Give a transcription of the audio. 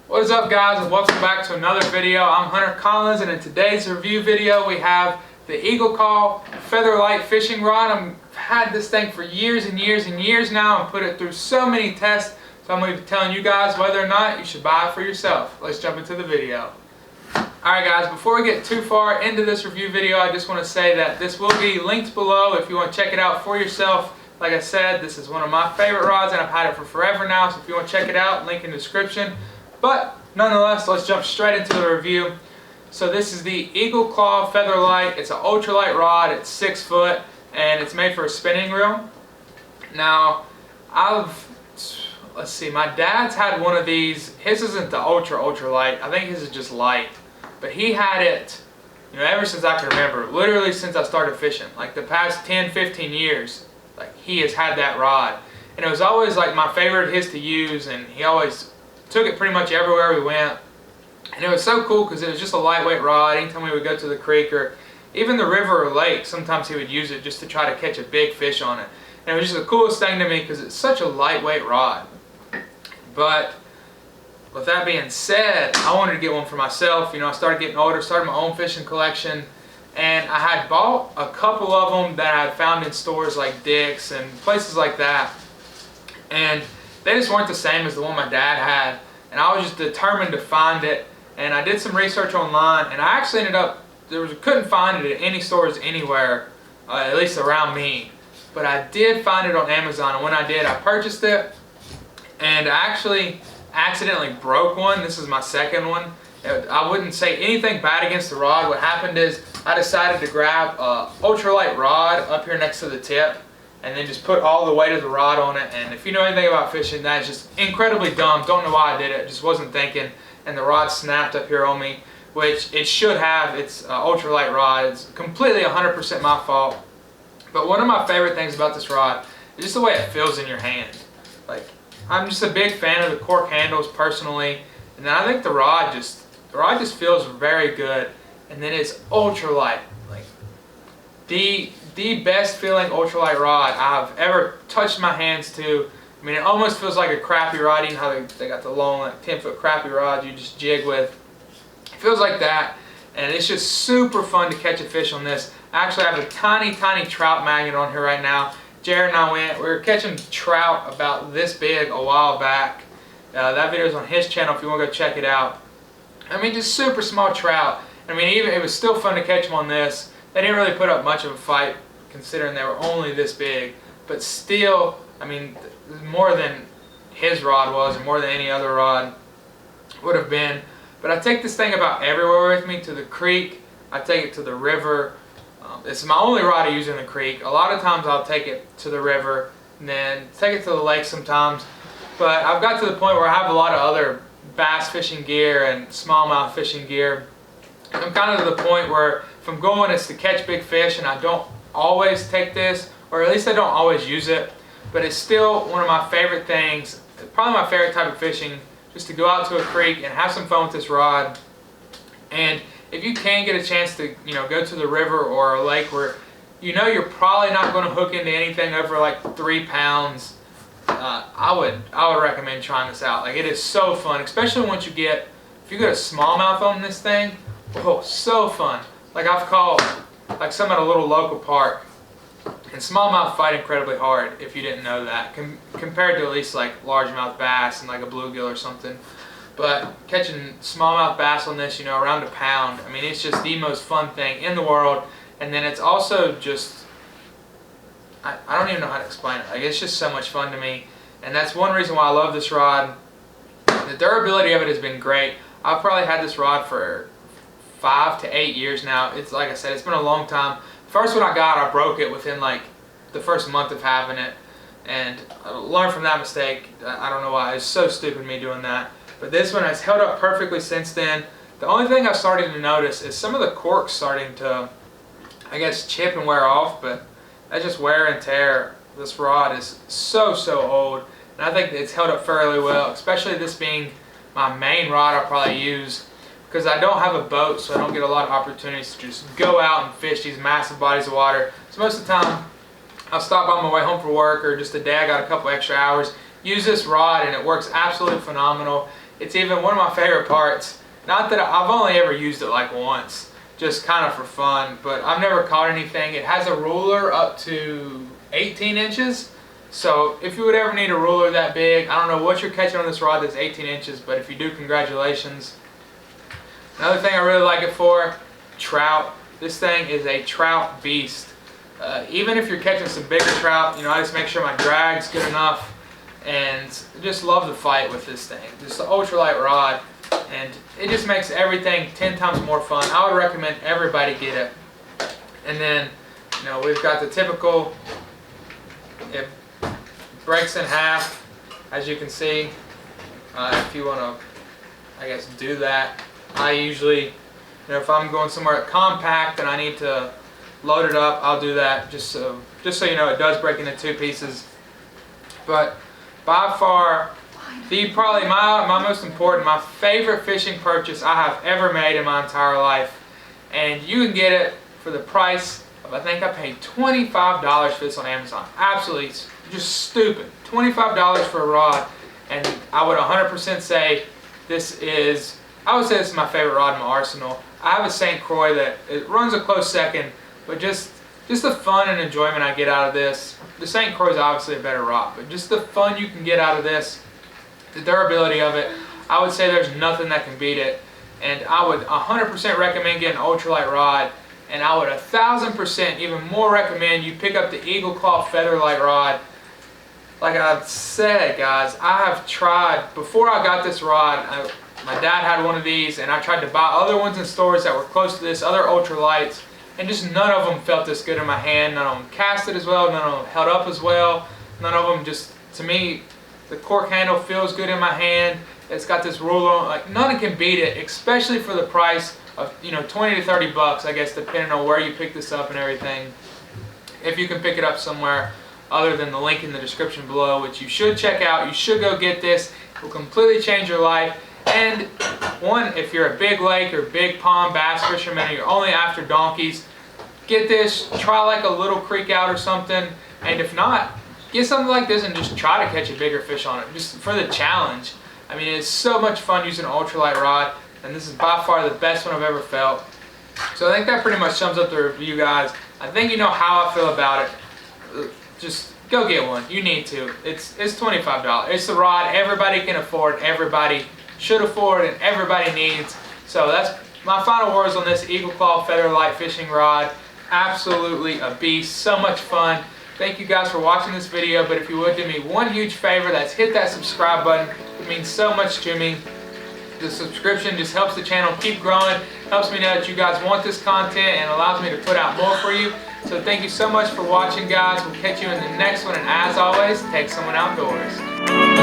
What is up, guys, and welcome back to another video. I'm Hunter Collins, and in today's review video we have the Eagle Claw Featherlight fishing rod. I've had this thing for years and years and years now and put it through so many tests, so I'm going to be telling you guys whether or not you should buy it for yourself. Let's jump into the video. Alright guys, before we get too far into this review video, I just want to say that this will be linked below if you want to check it out for yourself. Like I said, this is one of my favorite rods and I've had it for forever now, so if you want to check it out, link in the description. But nonetheless, let's jump straight into the review. So this is the Eagle Claw Featherlight. It's an ultralight rod. It's 6 foot and it's made for a spinning reel. Now, let's see, my dad's had one of these. His isn't the ultralight. I think his is just light. But he had it, ever since I can remember. Literally since I started fishing. Like the past 10, 15 years, like he has had that rod. And it was always like my favorite of his to use, and he always took it pretty much everywhere we went. And it was so cool because it was just a lightweight rod. Anytime we would go to the creek or even the river or lake, sometimes he would use it just to try to catch a big fish on it. And it was just the coolest thing to me because it's such a lightweight rod. But with that being said, I wanted to get one for myself. I started getting older, started my own fishing collection, and I had bought a couple of them that I had found in stores like Dick's and places like that. And they just weren't the same as the one my dad had, and I was just determined to find it. And I did some research online, and I actually ended up couldn't find it at any stores anywhere, at least around me. But I did find it on Amazon, and when I did, I purchased it, and I actually accidentally broke one. This is my second one. I wouldn't say anything bad against the rod. What happened is I decided to grab an ultralight rod up here next to the tip, and then just put all the weight of the rod on it. And if you know anything about fishing, that's just incredibly dumb. Don't know why I did it. Just wasn't thinking. And the rod snapped up here on me, which it should have. It's an ultralight rod. It's completely 100% my fault. But one of my favorite things about this rod is just the way it feels in your hand. Like, I'm just a big fan of the Cork handles personally. And then I think the rod just feels very good. And then it's ultralight. Like, the best feeling ultralight rod I've ever touched my hands to. I mean, it almost feels like a crappie rod. You know how they got the long, like 10-foot crappie rods you just jig with. It feels like that, and it's just super fun to catch a fish on this. I actually have a tiny, tiny trout magnet on here right now. Jared and I we were catching trout about this big a while back. That video is on his channel if you want to go check it out. I mean, just super small trout. I mean, even it was still fun to catch them on this. They didn't really put up much of a fight considering they were only this big, but still, I mean, more than his rod was, or more than any other rod would have been. But I take this thing about everywhere with me, to the creek, I take it to the river. It's my only rod I use in the creek. A lot of times I'll take it to the river, and then take it to the lake sometimes. But I've got to the point where I have a lot of other bass fishing gear and smallmouth fishing gear. I'm kind of to the point where if I'm going, it's to catch big fish, and I don't always take this, or at least I don't always use it. But it's still one of my favorite things, probably my favorite type of fishing, just to go out to a creek and have some fun with this rod. And if you can get a chance to, go to the river or a lake where you're probably not going to hook into anything over like 3 pounds, I would recommend trying this out. Like, it is so fun, especially once if you get a smallmouth on this thing. Oh, so fun. Like, I've caught like some at a little local park. And smallmouth fight incredibly hard, if you didn't know that, compared to at least like largemouth bass and like a bluegill or something. But catching smallmouth bass on this, around a pound, I mean, it's just the most fun thing in the world. And then it's also just, I don't even know how to explain it. Like, it's just so much fun to me. And that's one reason why I love this rod. The durability of it has been great. I've probably had this rod for 5 to 8 years now. It's like I said, it's been a long time. First one I got, I broke it within like the first month of having it, and I learned from that mistake. I don't know why. It's so stupid me doing that. But this one has held up perfectly since then. The only thing I've started to notice is some of the corks starting to, I guess, chip and wear off, but that's just wear and tear. This rod is so old, and I think it's held up fairly well, especially this being my main rod I probably use. Because I don't have a boat, so I don't get a lot of opportunities to just go out and fish these massive bodies of water. So most of the time, I'll stop on my way home from work, or just a day I got a couple extra hours, use this rod, and it works absolutely phenomenal. It's even one of my favorite parts. Not that I've only ever used it like once, just kind of for fun, but I've never caught anything. It has a ruler up to 18 inches. So if you would ever need a ruler that big, I don't know what you're catching on this rod that's 18 inches, but if you do, congratulations. Another thing I really like it for, trout. This thing is a trout beast. Even if you're catching some bigger trout, you know, I just make sure my drag's good enough, and just love the fight with this thing. Just the ultralight rod, and it just makes everything 10 times more fun. I would recommend everybody get it. And then, you know, we've got the typical, it breaks in half, as you can see. If you want to, I guess, do that. I usually, you know, if I'm going somewhere compact and I need to load it up, I'll do that just so you know it does break into 2 pieces. But by far, probably my most important, my favorite fishing purchase I have ever made in my entire life, and you can get it for the price of, I think I paid $25 for this on Amazon. Absolutely just stupid. $25 for a rod, and I would 100% say this is, I would say this is my favorite rod in my arsenal. I have a St. Croix that it runs a close second, but just the fun and enjoyment I get out of this. The St. Croix is obviously a better rod, but just the fun you can get out of this, the durability of it, I would say there's nothing that can beat it. And I would 100% recommend getting an ultralight rod, and I would 1000% even more recommend you pick up the Eagle Claw Featherlight rod. Like I've said, guys, I have tried, before I got this rod, my dad had one of these, and I tried to buy other ones in stores that were close to this, other ultralights, and just none of them felt this good in my hand. None of them casted as well, none of them held up as well. None of them just, to me, the cork handle feels good in my hand. It's got this ruler on, like none can beat it, especially for the price of, you know, 20 to 30 bucks, I guess, depending on where you pick this up and everything. If you can pick it up somewhere other than the link in the description below, which you should check out. You should go get this. It will completely change your life. And one, if you're a big lake or big pond bass fisherman and you're only after donkeys, get this, try like a little creek out or something. And if not, get something like this and just try to catch a bigger fish on it, just for the challenge. I mean, it's so much fun using an ultralight rod, and this is by far the best one I've ever felt. So I think that pretty much sums up the review, guys. I think you know how I feel about it. Just go get one. You need to. It's $25. It's the rod everybody can afford, everybody should afford, and everybody needs. So that's my final words on this Eagle Claw Featherlight fishing rod. Absolutely a beast. So much fun. Thank you guys for watching this video, but if you would do me one huge favor, that's hit that subscribe button. It means so much to me. The subscription just helps the channel keep growing, helps me know that you guys want this content, and allows me to put out more for you. So thank you so much for watching, guys. We'll catch you in the next one, and as always, take someone outdoors.